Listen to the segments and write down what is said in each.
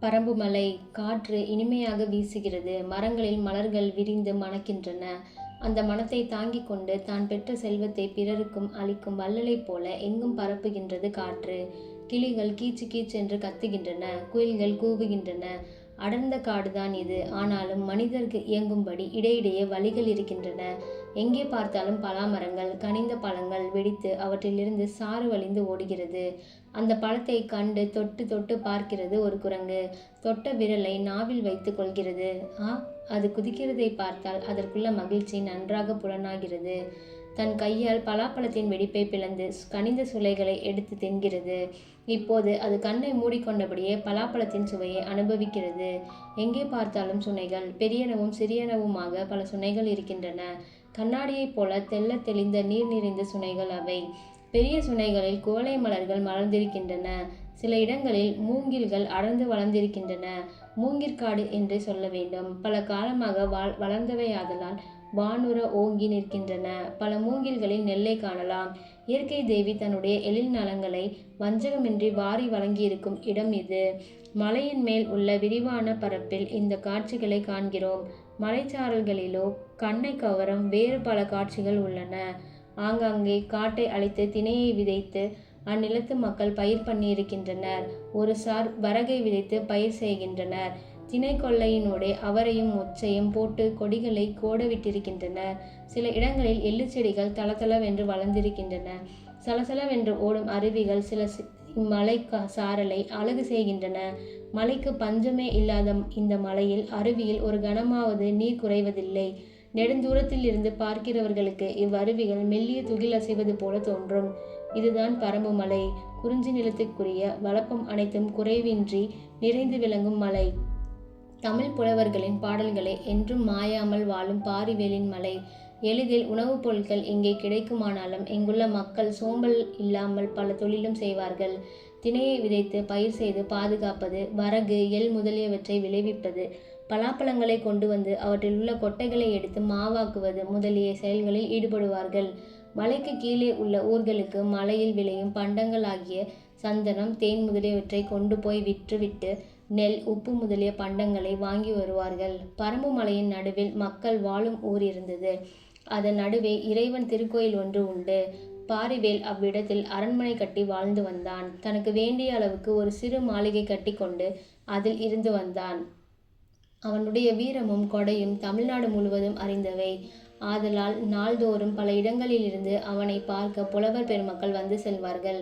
பரம்புமலை. காற்று இனிமையாக வீசுகிறது. மரங்களில் மலர்கள் விரிந்து மணக்கின்றன. அந்த மனத்தை தாங்கிக் கொண்டு தான் பெற்ற செல்வத்தை பிறருக்கும் அளிக்கும் வள்ளலைப் போல எங்கும் பரப்புகின்றது காற்று. கிளிகள் கீச்சு கீச்சென்று கத்துகின்றன. குயில்கள் கூவுகின்றன. அடர்ந்த காடுதான் இது. ஆனாலும் மனிதருக்கு இயங்கும்படி இடையிடையே வழிகள் இருக்கின்றன. எங்கே பார்த்தாலும் பலாமரங்கள். கனிந்த பழங்கள் வெடித்து அவற்றிலிருந்து சாறு வழிந்து ஓடுகிறது. அந்த பழத்தை கண்டு தொட்டு தொட்டு பார்க்கிறது ஒரு குரங்கு. தொட்ட விரலை நாவில் வைத்து கொள்கிறது. அது குதிக்கிறதை பார்த்தால் அதற்குள்ள மகிழ்ச்சி நன்றாக புலனாகிறது. தன் கையால் பலாப்பழத்தின் வெடிப்பை பிளந்து கனிந்த சுளைகளை எடுத்து தின்கிறது. இப்போது அது கண்ணை மூடிக்கொண்டபடியே பலாப்பழத்தின் சுவையை அனுபவிக்கிறது. எங்கே பார்த்தாலும் சுனைகள். பெரியனவும் சிறியனவுமாக பல சுனைகள் இருக்கின்றன. கண்ணாடியைப் போல தெள்ள தெளிந்த நீர் நிறைந்த சுனைகள் அவை. பெரிய சுனைகளில் குவளை மலர்கள் மலர்ந்திருக்கின்றன. சில இடங்களில் மூங்கில்கள் அடர்ந்து வளர்ந்திருக்கின்றன. மூங்கிற்காடு என்றே சொல்ல வேண்டும். பல காலமாக வளர்ந்தவையாதலால் வானுர ஓங்கி நிற்கின்றன. பல மூங்கில்களில் நெல்லை காணலாம். இயற்கை தேவி தன்னுடைய எழில் நலங்களை வஞ்சகமின்றி வாரி வழங்கியிருக்கும் இடம் இது. மலையின் மேல் உள்ள விரிவான பரப்பில் இந்த காட்சிகளை காண்கிறோம். மலைச்சாரல்களிலோ கண்ணை கவரும் வேறு பல காட்சிகள் உள்ளன. ஆங்காங்கே காட்டை அழித்து திணையை விதைத்து அந்நிலத்து மக்கள் பயிர் பண்ணியிருக்கின்றனர். ஒரு சார் வரகை விதைத்து பயிர் செய்கின்றனர். திணை கொள்ளையினோடே அவரையும் மொச்சையும் போட்டு கொடிகளை கோடவிட்டிருக்கின்றனர். சில இடங்களில் எள்ளு செடிகள் தளதளவென்று வளர்ந்திருக்கின்றன. சலசலவென்று ஓடும் அருவிகள் சில இம்மலை சாரலை அழகு செய்கின்றன. மலைக்கு பஞ்சமே இல்லாத இந்த மலையில் அருவியில் ஒரு கணமாவது நீர் குறைவதில்லை. நெடுந்தூரத்தில் இருந்து பார்க்கிறவர்களுக்கு இவ்வருவிகள் மெல்லிய துகில் அசைவது போல தோன்றும். இதுதான் பரம்புமலை. குறிஞ்சி நிலத்துக்குரிய வளப்பம் அனைத்தும் குறைவின்றி நிறைந்து விளங்கும் மலை. தமிழ் புலவர்களின் பாடல்களை என்றும் மாயாமல் வாழும் பாரிவேலின் மலை. எளிதில் உணவுப் பொருட்கள் இங்கே கிடைக்குமானாலும் இங்குள்ள மக்கள் சோம்பல் இல்லாமல் பல தொழிலும் செய்வார்கள். திணையை விதைத்து பயிர் செய்து பாதுகாப்பது, வரகு எள் முதலியவற்றை விளைவிப்பது, பலாப்பழங்களை கொண்டு வந்து அவற்றில் உள்ள கொட்டைகளை எடுத்து மாவாக்குவது முதலிய செயல்களில் ஈடுபடுவார்கள். மலைக்கு கீழே உள்ள ஊர்களுக்கு மலையில் விளையும் பண்டங்கள் ஆகிய சந்தனம், தேன் முதலியவற்றை கொண்டு போய் விற்றுவிட்டு நெல், உப்பு முதலிய பண்டங்களை வாங்கி வருவார்கள். பரம்பு மலையின் நடுவில் மக்கள் வாழும் ஊர் இருந்தது. அதன் நடுவே இறைவன் திருக்கோயில் ஒன்று உண்டு. பாரிவேல் அவ்விடத்தில் அரண்மனை கட்டி வாழ்ந்து வந்தான். தனக்கு வேண்டிய அளவுக்கு ஒரு சிறு மாளிகை கட்டி கொண்டு அதில் இருந்து வந்தான். அவனுடைய வீரமும் கொடையும் தமிழ்நாடு முழுவதும் அறிந்தவை. ஆதலால் நாள்தோறும் பல இடங்களிலிருந்து அவனை பார்க்க புலவர் பெருமக்கள் வந்து செல்வார்கள்.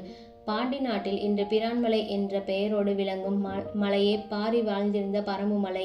பாண்டி நாட்டில் இன்று பிரான்மலை என்ற பெயரோடு விளங்கும் மலையே பாரி வாழ்ந்திருந்த பரம்புமலை.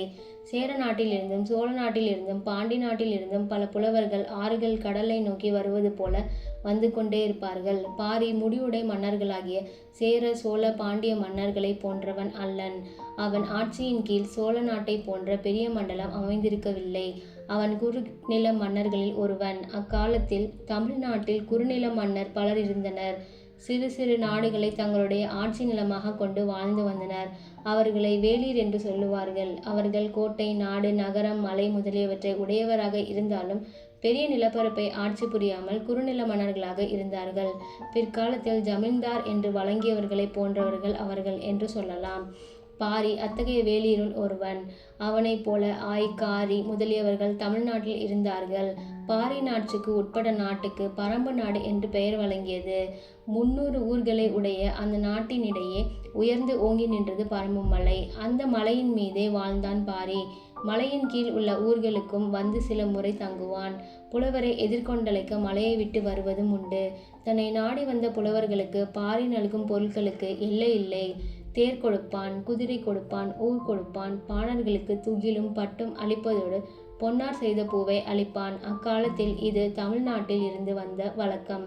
சேர நாட்டிலிருந்தும் சோழ நாட்டிலிருந்தும் பாண்டி நாட்டிலிருந்தும் பல புலவர்கள் ஆறுகள் கடலை நோக்கி வருவது போல வந்து கொண்டே இருப்பார்கள். பாரி முடிவுடை மன்னர்களாகிய சேர, சோழ, பாண்டிய மன்னர்களை போன்றவன் அல்லன். அவன் ஆட்சியின் கீழ் சோழ நாட்டை போன்ற பெரிய மண்டலம் அமைந்திருக்கவில்லை. அவன் குறுநில மன்னர்களில் ஒருவன். அக்காலத்தில் தமிழ்நாட்டில் குறுநில மன்னர் பலர் இருந்தனர். சிறு சிறு நாடுகளை தங்களுடைய ஆட்சி நிலமாக கொண்டு வாழ்ந்து வந்தனர். அவர்களை வேளிர் என்று சொல்லுவார்கள். அவர்கள் கோட்டை, நாடு, நகரம், மலை முதலியவற்றை உடையவராக இருந்தாலும் பெரிய நிலப்பரப்பை ஆட்சி புரியாமல் குறுநில மன்னர்களாக இருந்தார்கள். பிற்காலத்தில் ஜமீன்தார் என்று வழங்கியவர்களை போன்றவர்கள் அவர்கள் என்று சொல்லலாம். பாரி அத்தகைய வேளிருள் ஒருவன். அவனைப் போல ஆய், காரி முதலியவர்கள் தமிழ்நாட்டில் இருந்தார்கள். பாரி நாட்டுக்கு உட்பட்ட நாட்டுக்கு பரம்பு நாடு என்று பெயர் வழங்கியது. 300 ஊர்களை உடைய அந்த நாட்டினிடையே உயர்ந்து ஓங்கி நின்றது பரம்பு மலை. அந்த மலையின் மீதே வாழ்ந்தான் பாரி. மலையின் கீழ் உள்ள ஊர்களுக்கும் வந்து சில முறை தங்குவான். புலவரை எதிர்கொண்டழைக்க மலையை விட்டு வருவதும் உண்டு. தன்னை நாடி வந்த புலவர்களுக்கு பாரி நல்கும் பொருட்களுக்கு எல்லை இல்லை. தேர் கொடுப்பான், குதிரை கொடுப்பான், ஊர் கொடுப்பான். பாணர்களுக்கு துகிலும் பட்டும் அளிப்பதோடு பொன்னார் செய்த பூவை அளிப்பான். அக்காலத்தில் இது தமிழ்நாட்டில் இருந்து வந்த வழக்கம்.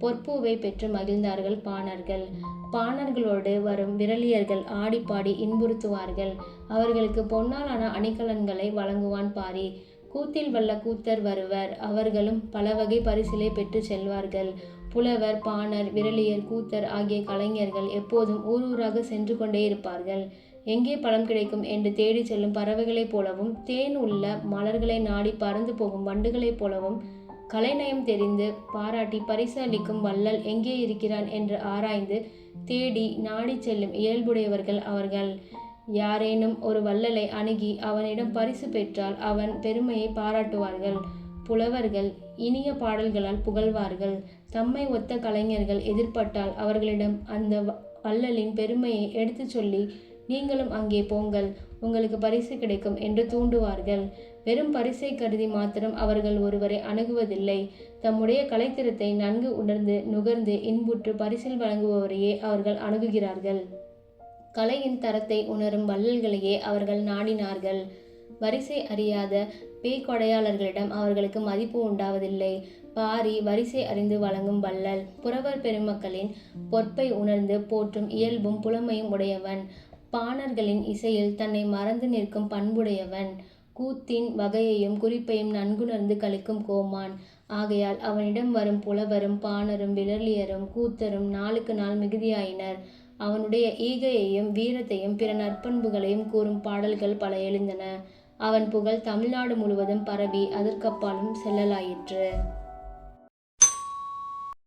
பொற்பூவை பெற்று மகிழ்ந்தார்கள் பாணர்கள். பாணர்களோடு வரும் விரலியர்கள் ஆடிப்பாடி இன்புறுத்துவார்கள். அவர்களுக்கு பொன்னாலான அணிகலன்களை வழங்குவான் பாரி. கூத்தில் வல்ல கூத்தர் வருவர். அவர்களும் பல வகை பரிசிலை பெற்று செல்வார்கள். புலவர், பாணர், விரலியர், கூத்தர் ஆகிய கலைஞர்கள் எப்போதும் ஊர் ஊராக சென்று கொண்டே இருப்பார்கள். எங்கே பழம் கிடைக்கும் என்று தேடி செல்லும் பறவைகளைப் போலவும், தேன் உள்ள மலர்களை நாடி பறந்து போகும் வண்டுகளைப் போலவும், கலைநயம் தெரிந்து பாராட்டி பரிசு அளிக்கும் வள்ளல் எங்கே இருக்கிறான் என்று ஆராய்ந்து தேடி நாடி செல்லும் இயல்புடையவர்கள் அவர்கள். யாரேனும் ஒரு வள்ளலை அணுகி அவனிடம் பரிசு பெற்றால் அவன் பெருமையை பாராட்டுவார்கள். புலவர்கள் இனிய பாடல்களால் புகழ்வார்கள். தம்மை ஒத்த கலைஞர்கள் எதிர்ப்பட்டால் அவர்களிடம் அந்த வள்ளலின் பெருமையை எடுத்துச் சொல்லி, நீங்களும் அங்கே போங்கள், உங்களுக்கு பரிசு கிடைக்கும் என்று தூண்டுவார்கள். வெறும் பரிசை கருதி மாத்திரம் அவர்கள் ஒருவரை அணுகுவதில்லை. தம்முடைய கலைத்திறத்தை நன்கு உணர்ந்து நுகர்ந்து இன்புற்று பரிசில் வழங்குபவரையே அவர்கள் அணுகுகிறார்கள். கலையின் தரத்தை உணரும் வள்ளல்களையே அவர்கள் நாடினார்கள். வரிசை அறியாத பேய்கொடையாளர்களிடம் அவர்களுக்கு மதிப்பு உண்டாவதில்லை. பாரி வரிசை அறிந்து வழங்கும் வள்ளல். புறவர் பெருமக்களின் பொற்பை உணர்ந்து போற்றும் இயல்பும் புலமையும் உடையவன். பாணர்களின் இசையில் தன்னை மறந்து நிற்கும் பண்புடையவன். கூத்தின் வகையையும் குறிப்பையும் நன்குணர்ந்து கழிக்கும் கோமான். ஆகையால் அவனிடம் வரும் புலவரும் பாணரும் விரலியரும் கூத்தரும் நாளுக்கு நாள் மிகுதியாயினர். அவனுடைய ஈகையையும் வீரத்தையும் பிற நற்பண்புகளையும் கூறும் பாடல்கள் பல எழுந்தன. அவன் புகழ் தமிழ்நாடு முழுவதும் பரவி அதற்கப்பாலும் செல்லலாயிற்று.